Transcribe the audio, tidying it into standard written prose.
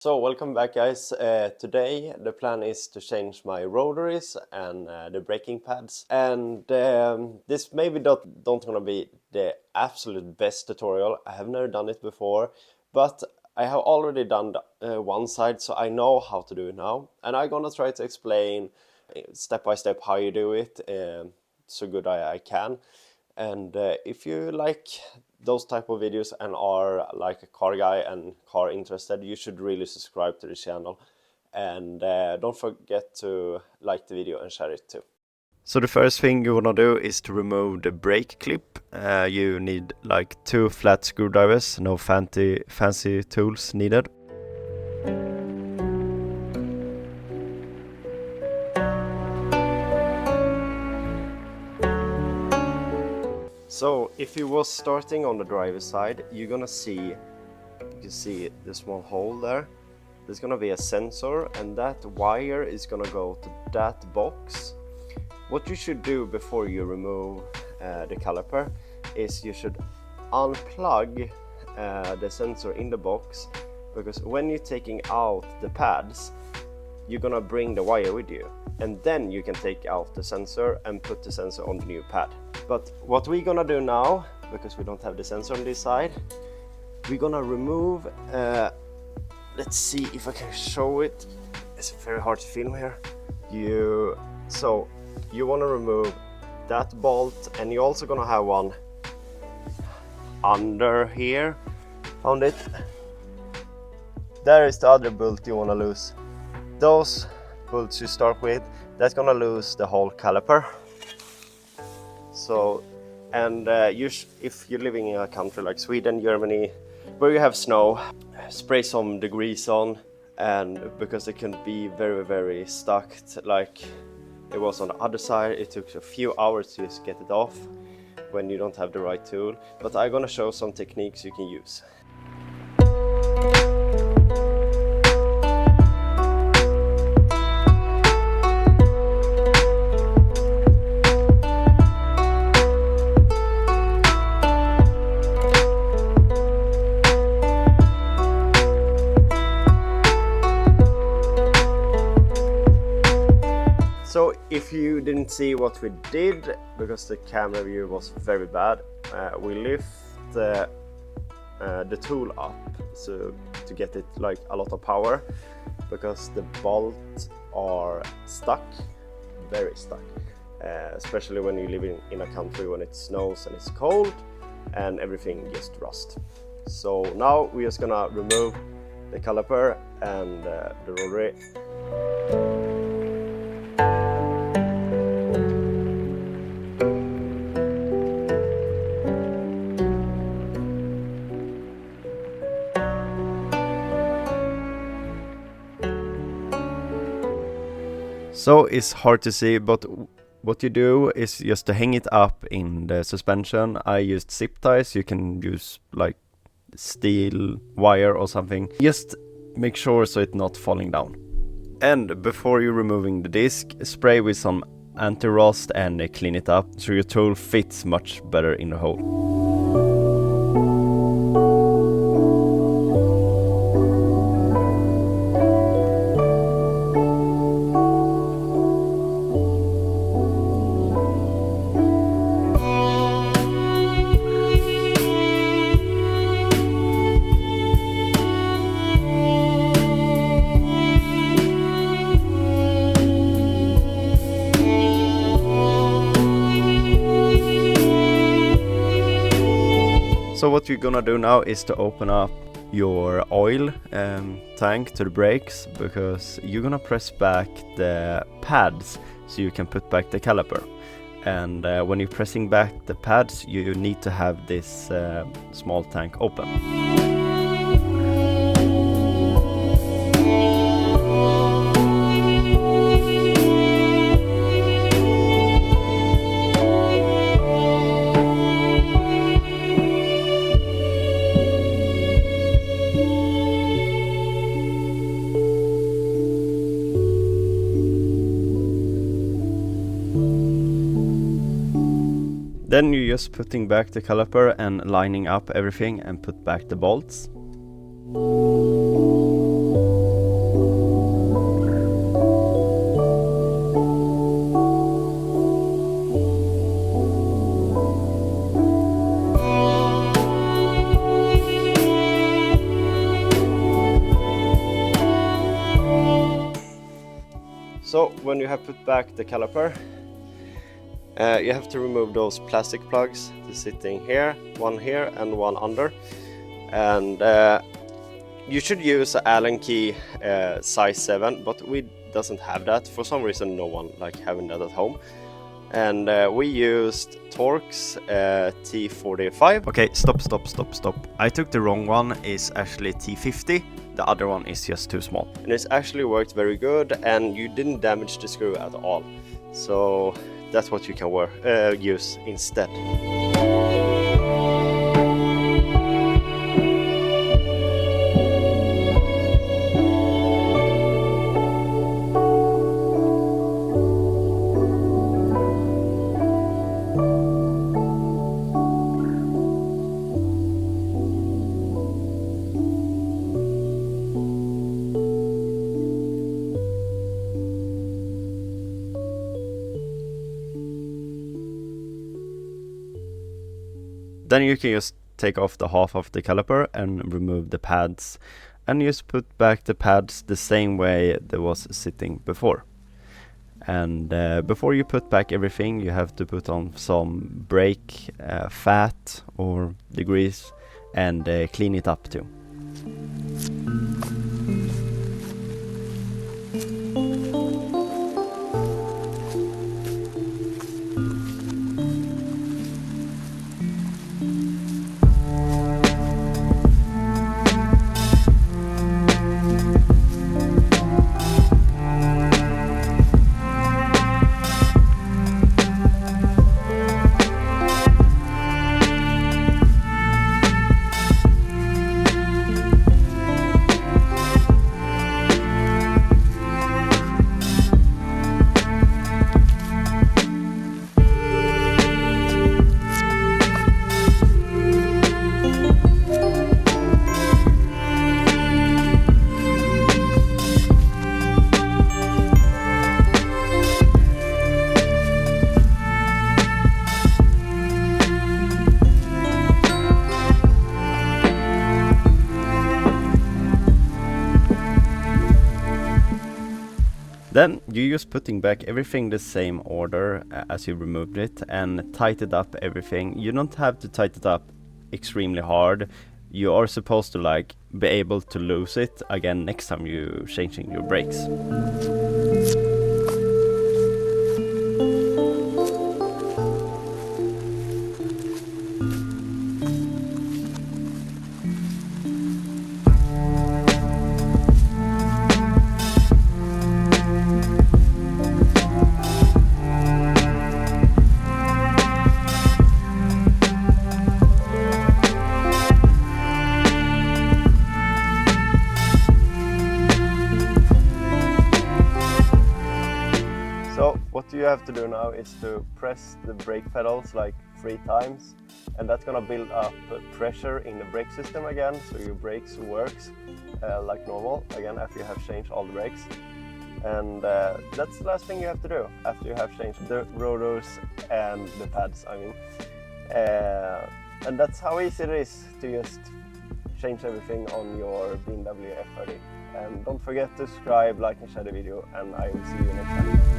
So welcome back, guys. Today the plan is to change my rotors and the braking pads, and this maybe don't gonna be the absolute best tutorial. I have never done it before, but I have already done one side, so I know how to do it now, and I'm gonna try to explain step by step how you do it, so good I can. And if you like those type of videos and are like a car guy and car interested, you should really subscribe to the channel. And don't forget to like the video and share it too. So the first thing you wanna do is to remove the brake clip. You need like 2 flat screwdrivers, no fancy tools needed. So if you was starting on the driver's side, you're gonna see, you can see the small hole there. There's gonna be a sensor, and that wire is gonna go to that box. What you should do before you remove the caliper is you should unplug the sensor in the box, because when you're taking out the pads, you're gonna bring the wire with you, and then you can take out the sensor and put the sensor on the new pad. But what we're gonna do now, because we don't have the sensor on this side, we're gonna remove, let's see if I can show it. It's very hard to film here. So you wanna remove that bolt, and you're also gonna have one under here. Found it? There is the other bolt you wanna lose. Those bolts you start with, that's gonna lose the whole caliper. So, and if you're living in a country like Sweden, Germany, where you have snow, spray some degrees on, and because it can be very stuck, like it was on the other side. It took a few hours to just get it off when you don't have the right tool. But I'm gonna show some techniques you can use. So if you didn't see what we did, because the camera view was very bad, we lift the tool up so to get it like a lot of power, because the bolts are stuck, very stuck, especially when you live in a country when it snows and it's cold and everything just rust. So now we're just gonna remove the caliper and the rotary. So it's hard to see, but what you do is just to hang it up in the suspension. I used zip ties. You can use like steel wire or something. Just make sure so it's not falling down. And before you're removing the disc, spray with some anti-rust and clean it up so your tool fits much better in the hole. So what you're gonna do now is to open up your oil tank to the brakes, because you're gonna press back the pads so you can put back the caliper. And when you're pressing back the pads, you need to have this small tank open. Then you're just putting back the caliper and lining up everything and put back the bolts. So when you have put back the caliper, you have to remove those plastic plugs that's sitting here, one here and one under, and you should use an Allen key size 7, but we doesn't have that. For some reason no one like having that at home, and we used Torx T45. Okay, stop. I took the wrong one. It's actually T50. The other one is just too small. And it's actually worked very good, and you didn't damage the screw at all. So that's what you can use instead. Then you can just take off the half of the caliper and remove the pads, and just put back the pads the same way they was sitting before. And before you put back everything, you have to put on some brake fat or the grease and clean it up too. Then you just putting back everything the same order as you removed it, and tighten up everything. You don't have to tighten it up extremely hard. You are supposed to like be able to lose it again next time you changing your brakes. What you have to do now is to press the brake pedals like 3 times, and that's gonna build up pressure in the brake system again, so your brakes works like normal again after you have changed all the brakes. And that's the last thing you have to do after you have changed the rotors and the pads, I mean. And that's how easy it is to just change everything on your BMW F30. And don't forget to subscribe, like and share the video, and I will see you next time.